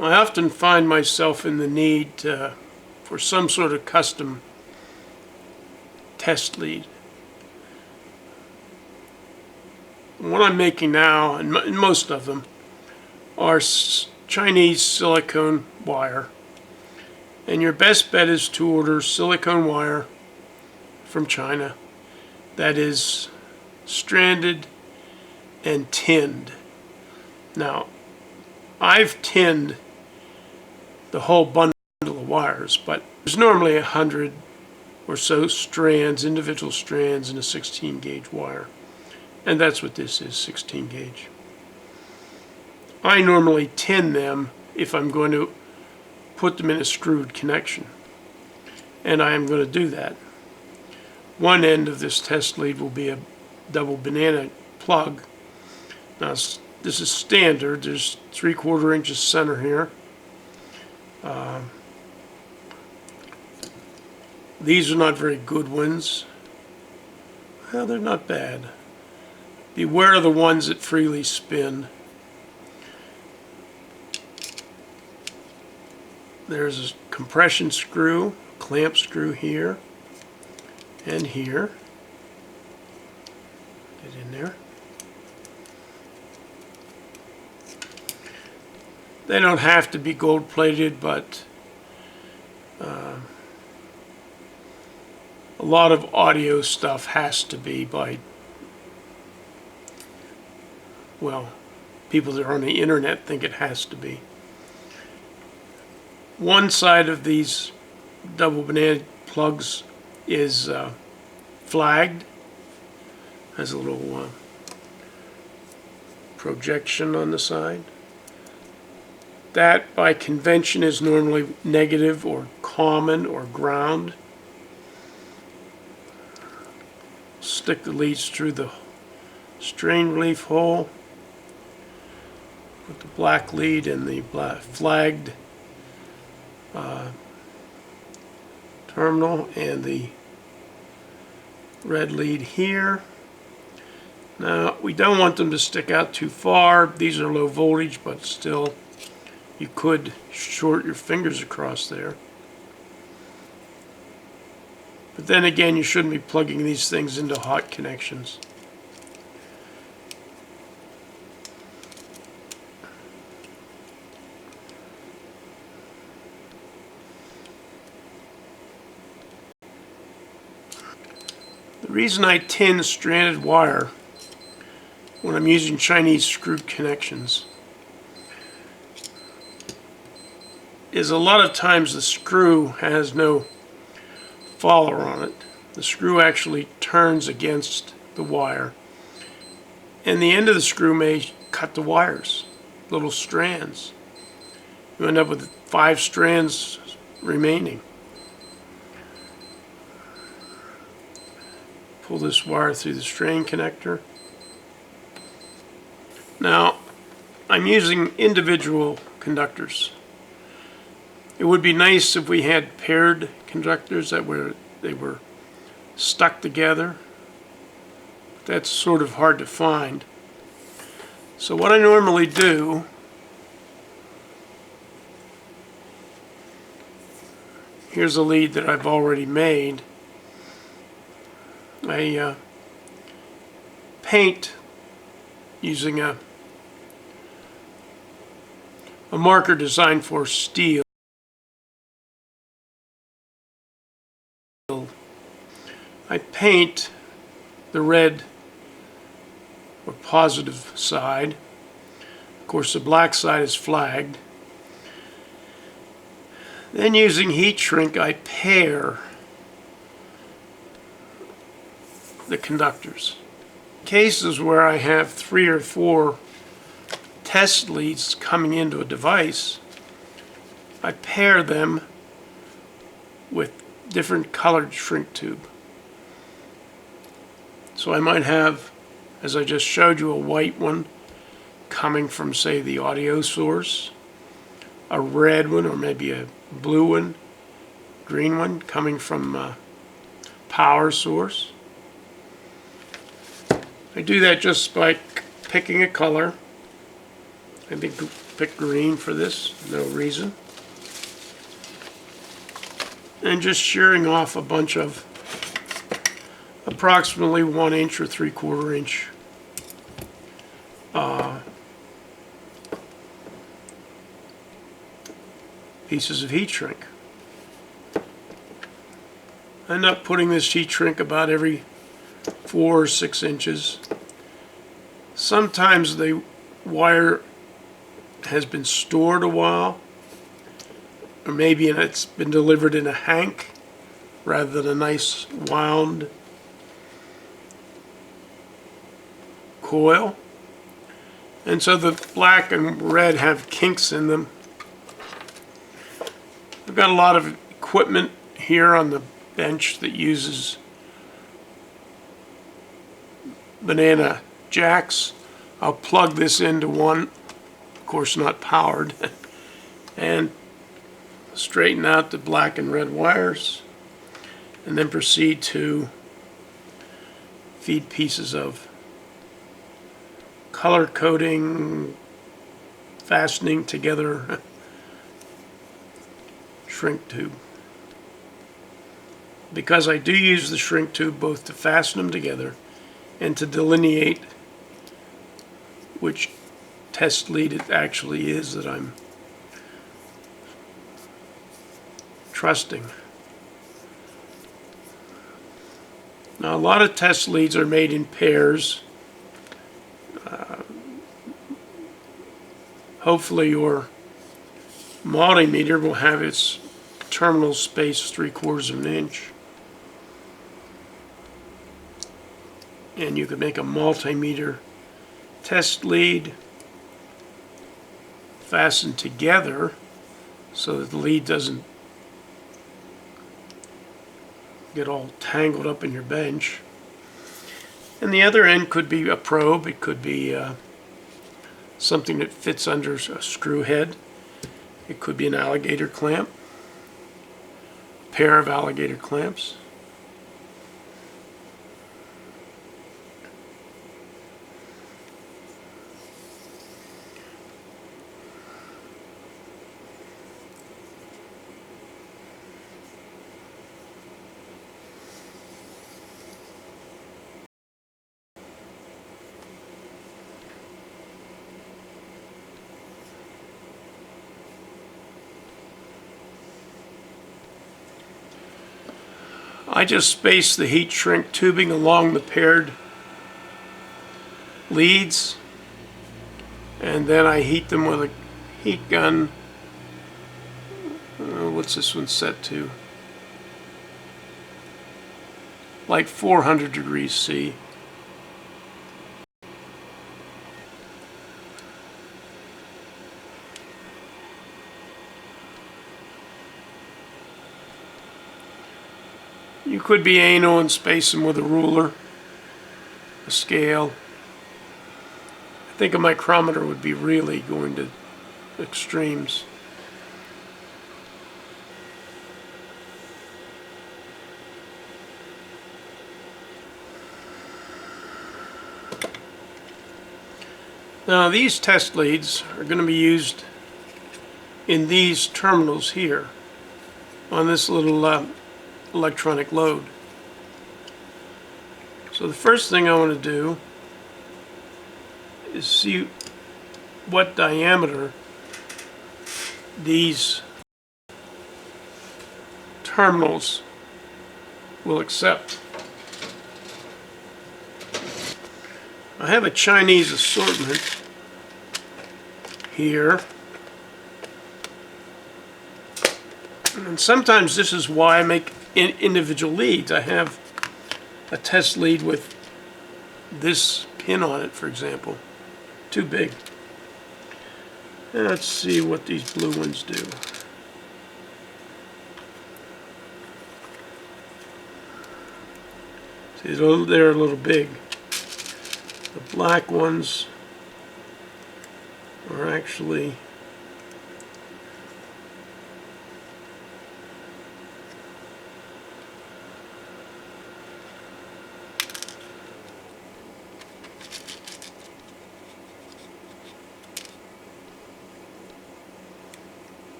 I often find myself in the need for some sort of custom test lead. What I'm making now, and most of them, are Chinese silicone wire. And your best bet is to order silicone wire from China that is stranded and tinned. Now, I've tinned the whole bundle of wires, but there's normally 100 or so strands, individual strands in a 16 gauge wire. And that's what this is, 16 gauge. I normally tin them if I'm going to put them in a screwed connection. And I am going to do that. One end of this test lead will be a double banana plug. Now this is standard. There's 3/4 inches center here. These are not very good ones. Well, they're not bad. Beware of the ones that freely spin. There's a compression screw, clamp screw here and here. Get in there. They don't have to be gold plated, but a lot of audio stuff has to be by, well, people that are on the internet think it has to be. One side of these double banana plugs is flagged, has a little projection on the side. That by convention is normally negative or common or ground. Stick the leads through the strain relief hole. Put the black lead in the flagged terminal and the red lead here. Now we don't want them to stick out too far. These are low voltage, but still you could short your fingers across there. But then again, you shouldn't be plugging these things into hot connections. The reason I tin stranded wire when I'm using Chinese screwed connections is a lot of times the screw has no follower on it. The screw actually turns against the wire, and the end of the screw may cut the wires, little strands. You end up with 5 strands remaining. Pull this wire through the strain connector. Now, I'm using individual conductors. It would be nice if we had paired conductors that were stuck together. That's sort of hard to find. So what I normally do here's a lead that I've already made. I paint using a marker designed for steel. I paint the red or positive side. Of course, the black side is flagged. Then using heat shrink, I pair the conductors. Cases where I have 3 or 4 test leads coming into a device, I pair them with different colored shrink tube. So I might have, as I just showed you, a white one coming from, say, the audio source, a red one or maybe a blue one, green one coming from power source. I do that just by picking a color. I think pick green for this, no reason. And just shearing off a bunch of approximately 1 inch or 3/4 inch pieces of heat shrink. I end up putting this heat shrink about every 4 or 6 inches. Sometimes the wire has been stored a while, or maybe it's been delivered in a hank rather than a nice wound coil. And so the black and red have kinks in them. I've got a lot of equipment here on the bench that uses banana jacks. I'll plug this into one, of course not powered, and straighten out the black and red wires, and then proceed to feed pieces of color coding, fastening together shrink tube. Because I do use the shrink tube both to fasten them together and to delineate which test lead it actually is that I'm trusting. Now, a lot of test leads are made in pairs. Hopefully your multimeter will have its terminal space 3/4 of an inch. And you could make a multimeter test lead fastened together so that the lead doesn't get all tangled up in your bench. And the other end could be a probe. It could be something that fits under a screw head. It could be an alligator clamp, pair of alligator clamps. I just space the heat shrink tubing along the paired leads, and then I heat them with a heat gun. What's this one set to? Like 400 degrees C. You could be anal and space them with a ruler, a scale. I think a micrometer would be really going to extremes. Now these test leads are going to be used in these terminals here on this little electronic load. So the first thing I want to do is see what diameter these terminals will accept. I have a Chinese assortment here, and sometimes this is why I make individual leads. I have a test lead with this pin on it, for example. Too big. And let's see what these blue ones do. See, they're a little big. The black ones are actually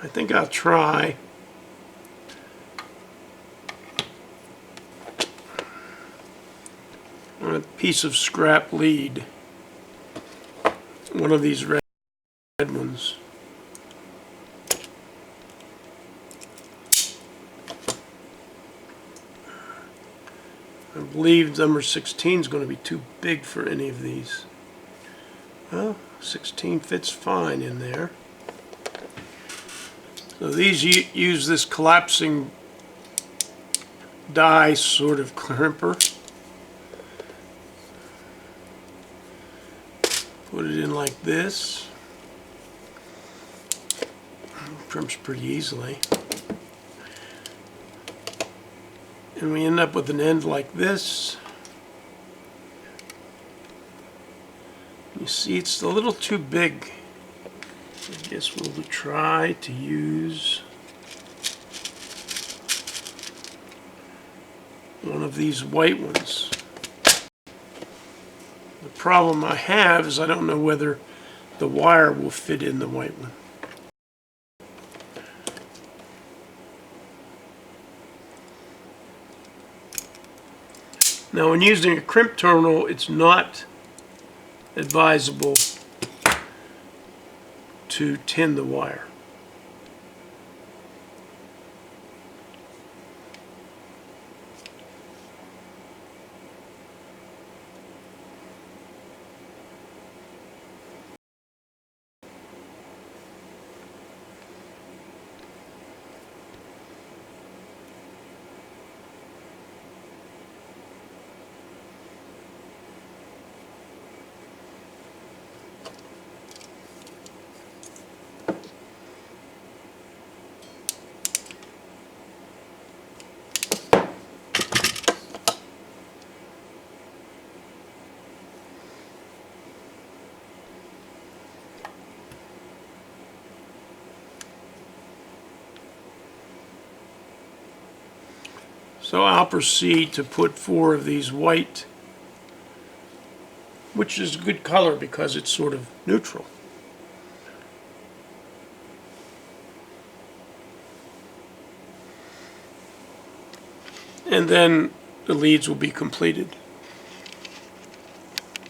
I think I'll try on a piece of scrap lead, one of these red ones. I believe number 16 is going to be too big for any of these. Well, 16 fits fine in there. So these use this collapsing die sort of crimper. Put it in like this. Crimps pretty easily. And we end up with an end like this. You see, it's a little too big. I guess we'll try to use one of these white ones. The problem I have is I don't know whether the wire will fit in the white one. Now, when using a crimp terminal, it's not advisable to tin the wire. So I'll proceed to put 4 of these white, which is a good color because it's sort of neutral. And then the leads will be completed.